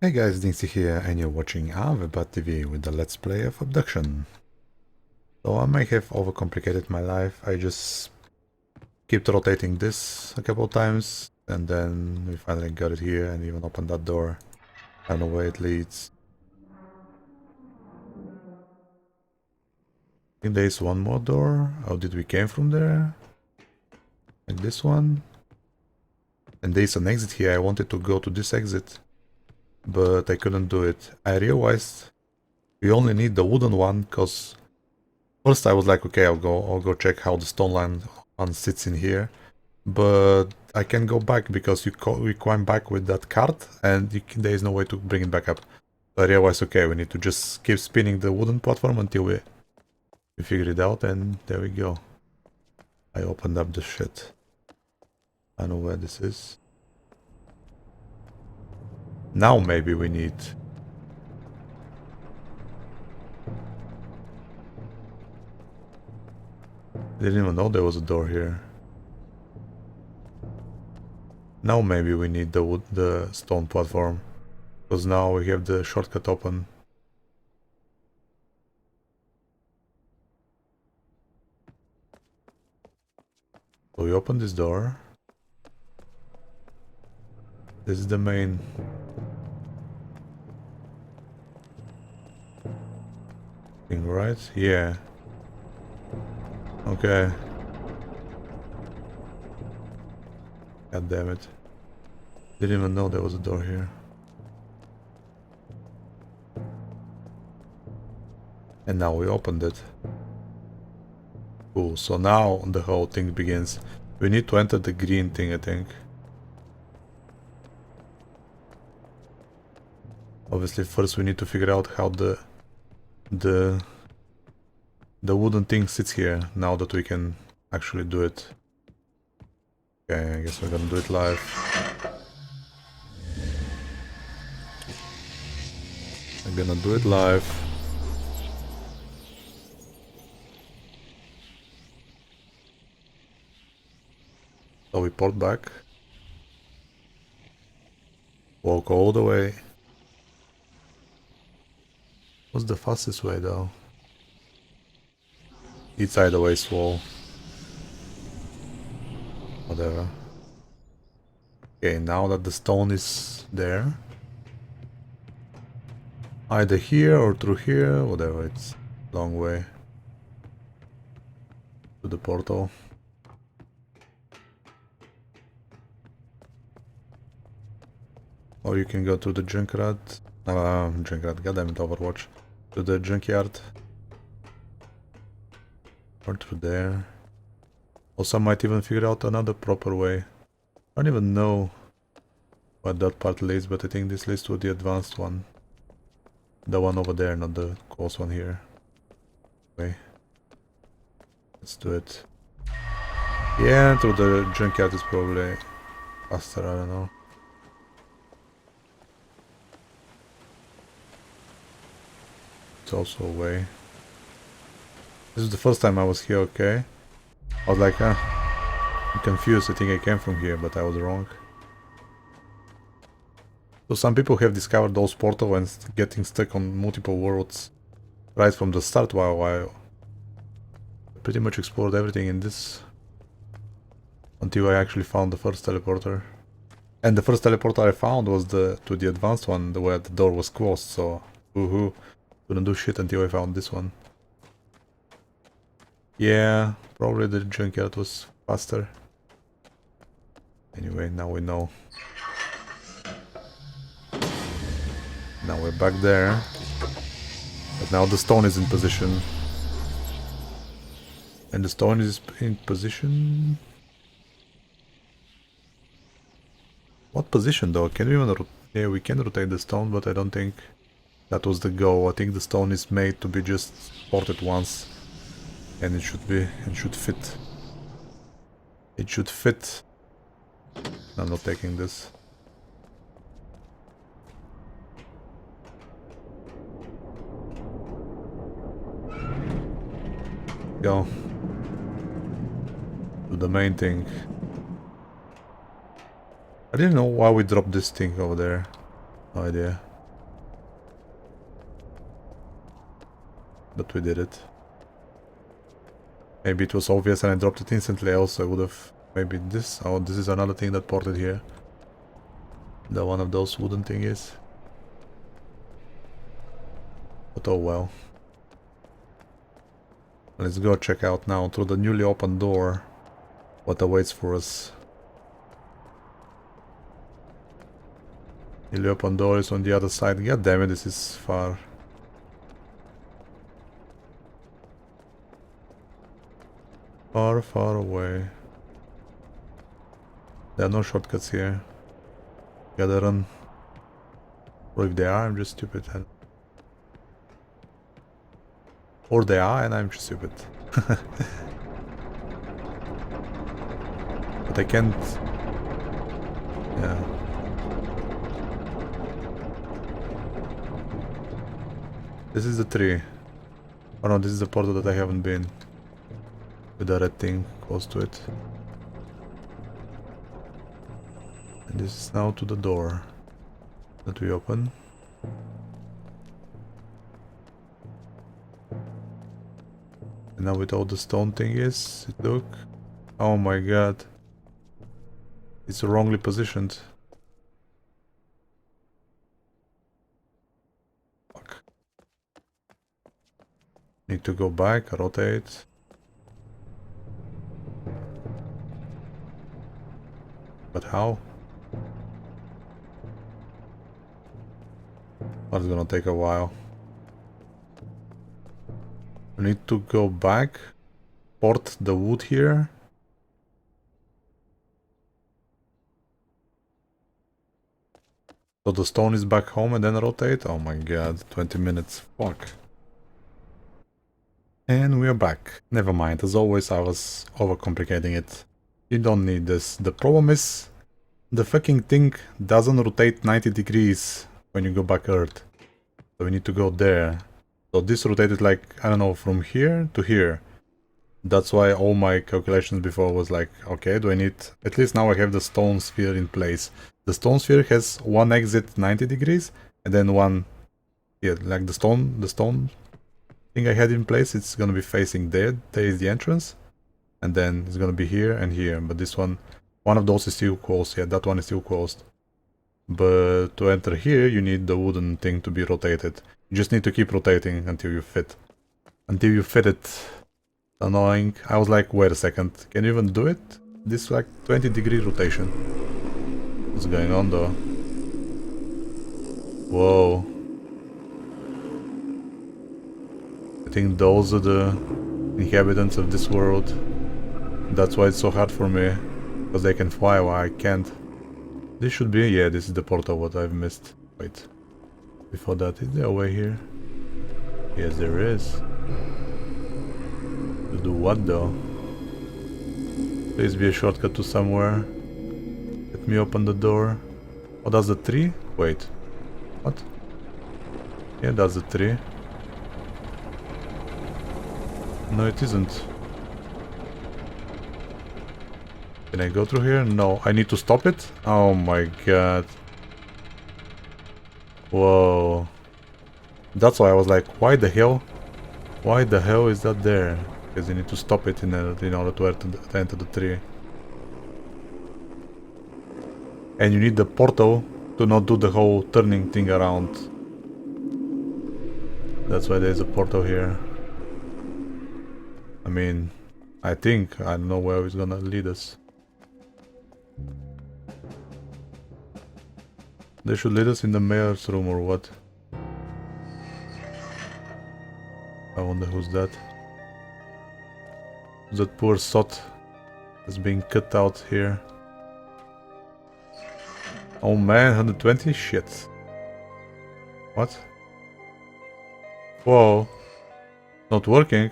Hey guys, DinXy here, and you're watching TV with the Let's Play of Obduction. So I might have overcomplicated my life. I just kept rotating this a couple of times, and then we finally got it here and even opened that door. I don't know where it leads. I think there is one more door. How did we came from there? Like this one. And there is an exit here. I wanted to go to this exit, but I couldn't do it. I realized we only need the wooden one, because first I was like, okay, I'll go check how the stone line one sits in here, but I can go back because we climb back with that cart, and there is no way to bring it back up. So I realized, okay, we need to just keep spinning the wooden platform until we figure it out, and there we go. I opened up the shit. I know where this is. Now maybe we need... I didn't even know there was a door here. Now maybe we need the stone platform, because now we have the shortcut open. So we open this door. This is the main... thing, right? Yeah. Okay. God damn it. Didn't even know there was a door here. And now we opened it. Cool, so now the whole thing begins. We need to enter the green thing, I think. Obviously first we need to figure out how the wooden thing sits here, now that we can actually do it. Okay, I guess we're gonna do it live. I'm gonna do it live. So we port back. Walk all the way. What's the fastest way though? It's either way swole. Whatever. Okay, now that the stone is there. Either here or through here, whatever, it's a long way to the portal. Or you can go to the junkyard. Goddammit, Overwatch. To the junkyard. Or through there. Also, I might even figure out another proper way. I don't even know what that part leads, but I think this leads to the advanced one. The one over there, not the close one here. Okay. Let's do it. Yeah, through the junkyard is probably faster, I don't know. It's also a way. This is the first time I was here, okay? I was like, I'm confused, I think I came from here, but I was wrong. So some people have discovered those portals and getting stuck on multiple worlds right from the start, while I pretty much explored everything in this until I actually found the first teleporter. And the first teleporter I found was to the advanced one, where the door was closed, so woohoo. Couldn't do shit until I found this one. Yeah, probably the junkyard was faster. Anyway, now we know. Now we're back there. But now the stone is in position. And the stone is in position... What position though? Can we even... Yeah, we can rotate the stone, but I don't think that was the goal. I think the stone is made to be just ported once. And it should fit. It should fit. I'm not taking this. Go. To the main thing. I didn't know why we dropped this thing over there. No idea. but we did it. Maybe it was obvious and I dropped it instantly, else I would have... Maybe this... Oh, this is another thing that ported here. The one of those wooden thingies. But oh well. Let's go check out now through the newly opened door what awaits for us. Newly opened door is on the other side. God damn it, this is far. Far, far away. There are no shortcuts here. Gotta run. Or if they are, I'm just stupid. Or they are, and I'm just stupid. But I can't... Yeah. This is the tree. Oh no, this is the portal that I haven't been. With the red thing close to it. And this is now to the door that we open. And now with all the stone thing is, look. Oh my god. It's wrongly positioned. Fuck. Need to go back, rotate. But how? That's gonna take a while. We need to go back, port the wood here. So the stone is back home and then rotate? Oh my god, 20 minutes. Fuck. And we are back. Never mind, as always I was overcomplicating it. You don't need this. The problem is, the fucking thing doesn't rotate 90 degrees when you go back Earth. So we need to go there. So this rotated like, I don't know, from here to here. That's why all my calculations before was like, okay, do I need... At least now I have the stone sphere in place. The stone sphere has one exit 90 degrees and then one... Yeah, like the stone thing I had in place, it's gonna be facing there. There is the entrance. And then it's gonna be here and here. But this one of those is still closed. Yeah, that one is still closed. But to enter here, you need the wooden thing to be rotated. You just need to keep rotating until you fit. Until you fit it. Annoying. I was like, wait a second, can you even do it? This like 20-degree rotation. What's going on though? Whoa. I think those are the inhabitants of this world. That's why it's so hard for me. Because they can fly while I can't. This should be... Yeah, this is the portal what I've missed. Wait. Before that, is there a way here? Yes, there is. To do what though? Please be a shortcut to somewhere. Let me open the door. Oh, that's the tree? Wait. What? Yeah, that's the tree. No, it isn't. Can I go through here? No. I need to stop it? Oh my god. Whoa. That's why I was like, why the hell? Why the hell is that there? Because you need to stop it in order to enter the tree. And you need the portal to not do the whole turning thing around. That's why there's a portal here. I mean, I think, I don't know where it's gonna lead us. They should lead us in the mayor's room or what? I wonder who's that. That poor sot is being cut out here. Oh man, 120? Shit. What? Whoa. Not working.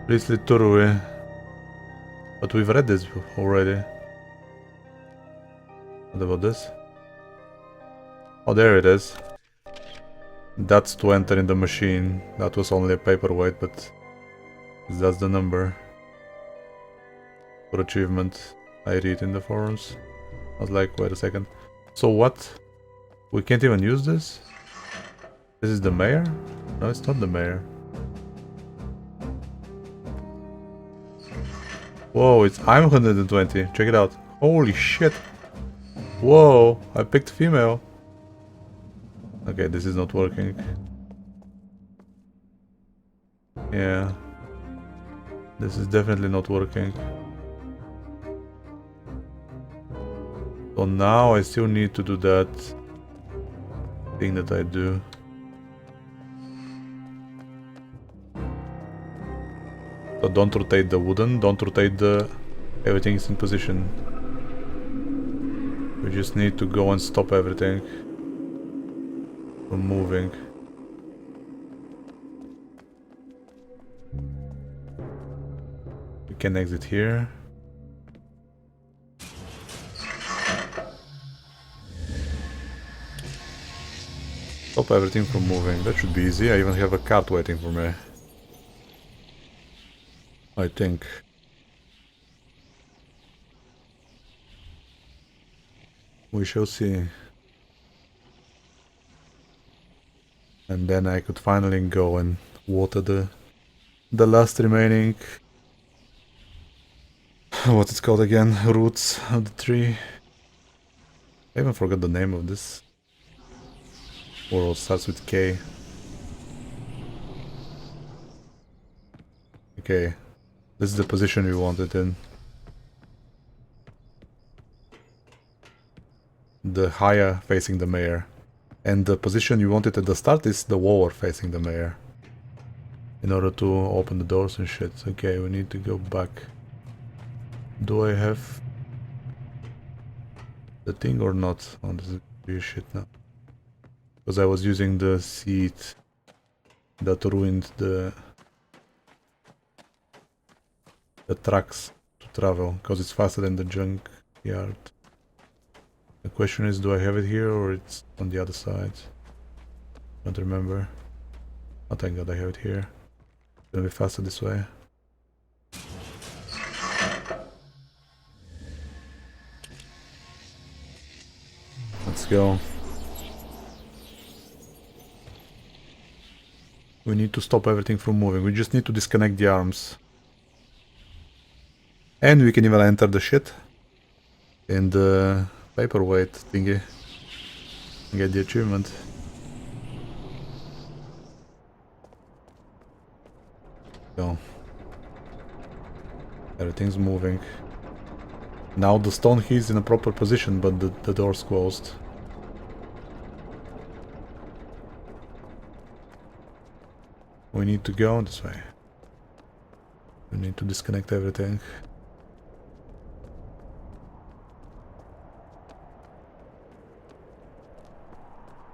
Please lead Turui. But we've read this already. What about this? Oh, there it is. That's to enter in the machine. That was only a paperweight, but that's the number. For achievement, I read in the forums. I was like, wait a second. So what? We can't even use this? This is the mayor? No, it's not the mayor. Whoa, I'm 120. Check it out. Holy shit. Whoa, I picked female. Okay, this is not working. Yeah. This is definitely not working. So now I still need to do that thing that I do. So don't rotate the wooden, don't rotate the... Everything is in position. We just need to go and stop everything from moving. We can exit here. Stop everything from moving. That should be easy. I even have a cart waiting for me. I think. We shall see. And then I could finally go and water the last remaining... What's it called again? Roots of the tree. I even forgot the name of this. World starts with K. Okay. This is the position we wanted in. The higher facing the mayor. And the position you wanted at the start is the lower facing the mayor. In order to open the doors and shit. Okay, we need to go back. Do I have the thing or not? Oh, this is weird shit now. Because I was using the seat that ruined the trucks to travel. Because it's faster than the junk yard. The question is, do I have it here or it's on the other side? Don't remember. Oh, thank God I have it here. It's gonna be faster this way. Let's go. We need to stop everything from moving. We just need to disconnect the arms. And we can even enter the shit in the paperweight thingy and get the achievement. Go. Everything's moving. Now the stone is in a proper position, but the door's closed. We need to go this way. We need to disconnect everything.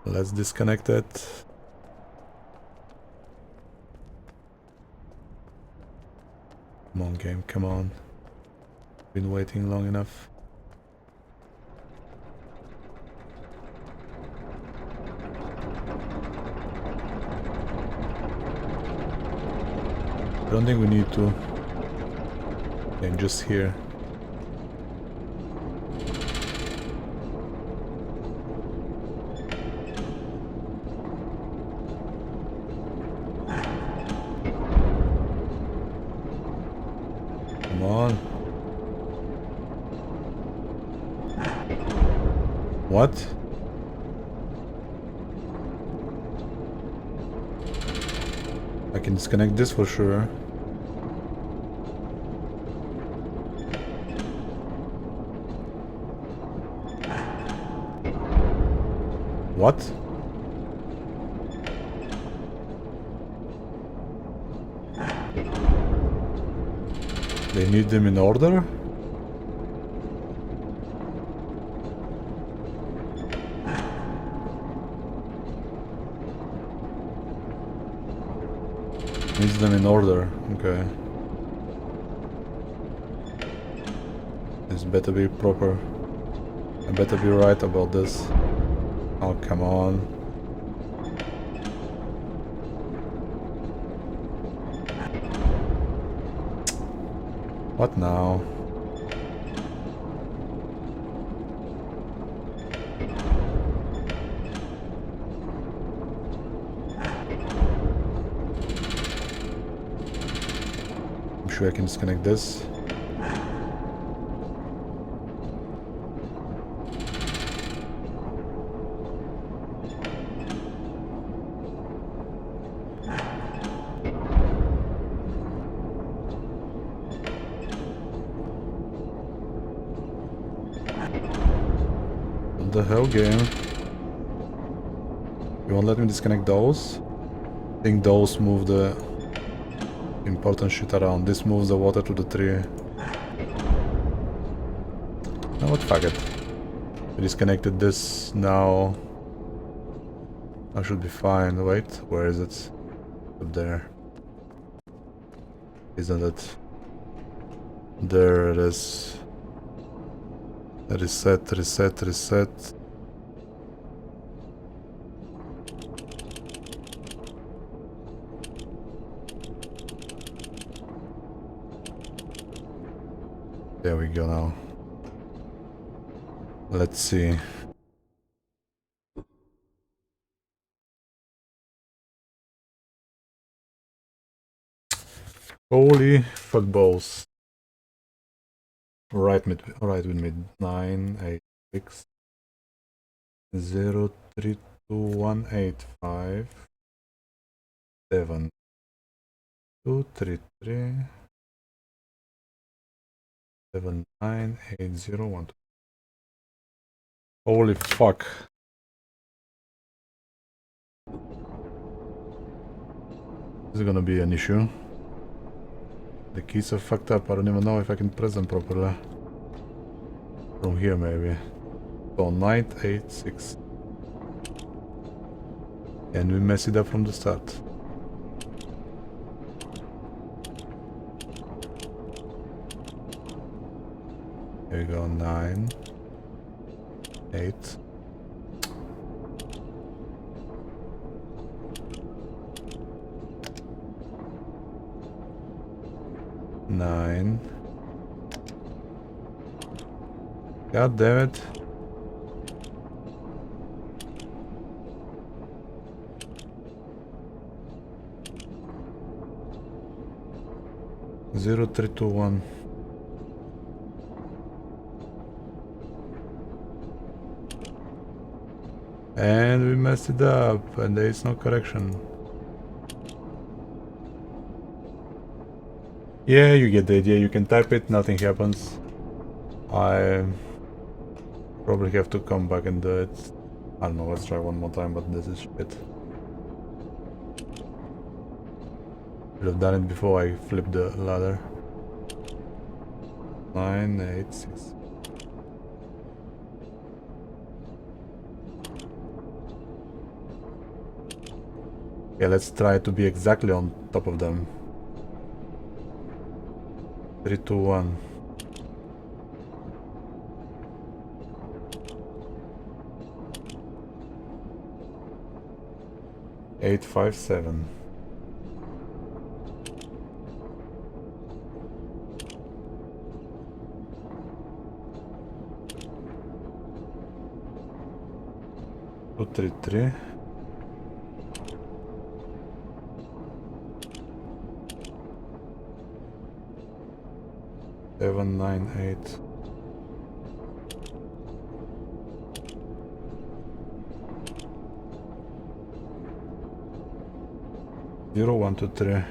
Let's disconnect it. Come on, game, come on. Been waiting long enough. I don't think we need to. And just here. Come on. What? I can disconnect this for sure. What? They need them in order? Needs them in order, okay. This better be proper. I better be right about this. Oh, come on. What now? issue, I can disconnect this. What the hell, game? You won't let me disconnect those? I think those move the important shit around. This moves the water to the tree. Now what, fuck it. I disconnected this now. I should be fine. Wait, where is it? Up there. Isn't it? There it is. Reset, reset, reset. There we go now. Let's see. Holy fuck balls. Right with me. 9, 8, 6, 0, 3, 2, 1, 8, 5, 7, 2, 3, 3, 7, 9, 8, 0, 1, 2. Holy fuck. This is gonna be an issue. The keys are fucked up. I don't even know if I can press them properly. From here, maybe. So 9, 8, 6. And we mess it up from the start. Here we go. 9, 8. Nine. God damn it. Zero, 3, 2, 1. And we messed it up, and there is no correction. Yeah, you get the idea. You can type it, nothing happens. I probably have to come back and do it. I don't know, let's try one more time, but this is shit. Should have done it before I flipped the ladder. 9, 8, 6. Yeah, let's try to be exactly on top of them. 3, 2, 1. Eight, 5, 7. Two, 3, 3. Seven, 9, 8. Zero, 1, 2, 3.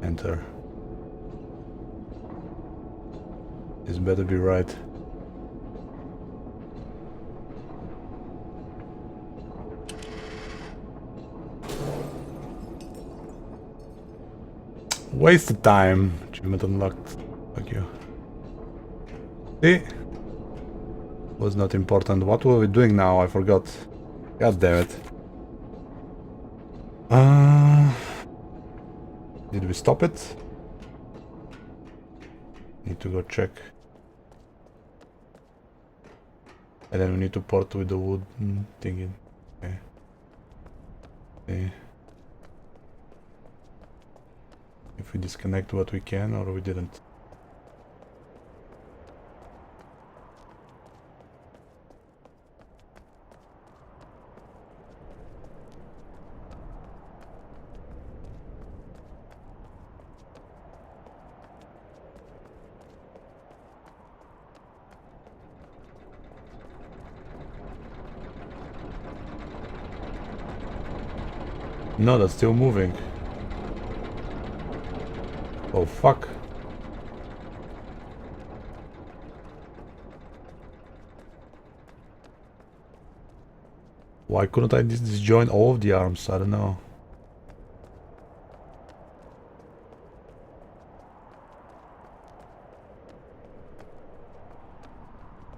Enter. This better be right. Wasted time. Achievement unlocked. Fuck you. See? Was not important. What were we doing now? I forgot. God damn it. Did we stop it? Need to go check. And then we need to port with the wood thingy. Okay. Okay. If we disconnect what we can, or we didn't. No, that's still moving. Oh fuck. Why couldn't I disjoin all of the arms? I don't know.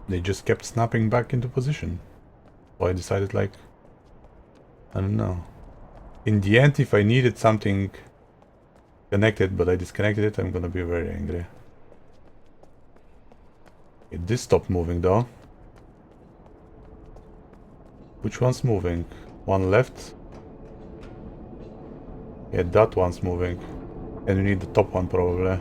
They just kept snapping back into position. So I decided, like, I don't know. In the end, if I needed something connected, but I disconnected it, I'm gonna be very angry. Okay, this stopped moving though. Which one's moving? One left? Yeah, that one's moving. And we need the top one probably.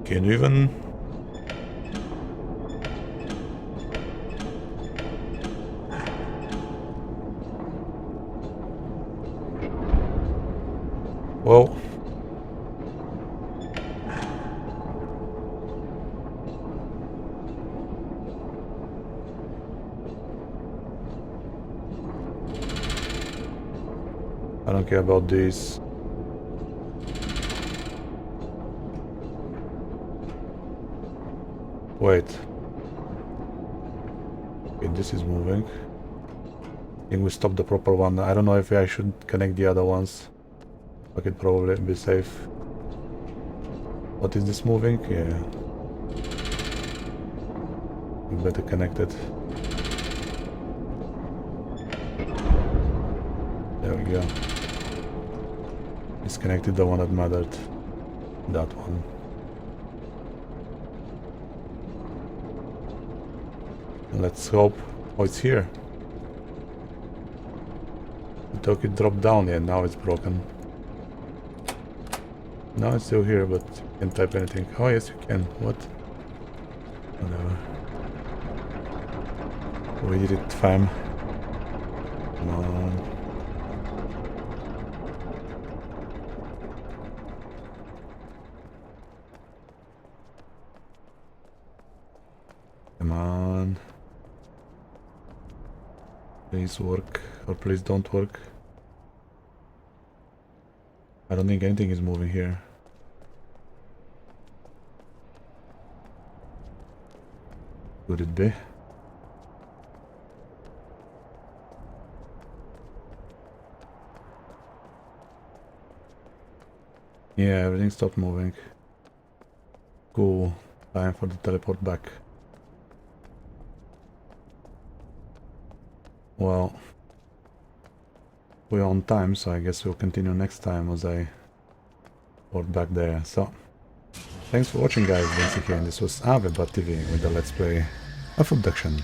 Can you even... Well... I don't care about this. Wait. Okay, this is moving. I think we stopped the proper one. I don't know if I should connect the other ones. I could probably be safe. What is this moving? Yeah. We better connect it. There we go. Disconnected the one that mattered. That one. Let's hope. Oh, it's here. I thought it dropped down. Yeah, now it's broken. No, it's still here, but you can't type anything. Oh, yes, you can. What? Whatever. We did it, fam. Come on. Come on. Please work, or please don't work. I don't think anything is moving here. Could it be? Yeah, everything stopped moving. Cool. Time for the teleport back. Well, we're on time, so I guess we'll continue next time as I port back there. So, thanks for watching guys, DinXy here, and this was TV with the Let's Play of Obduction.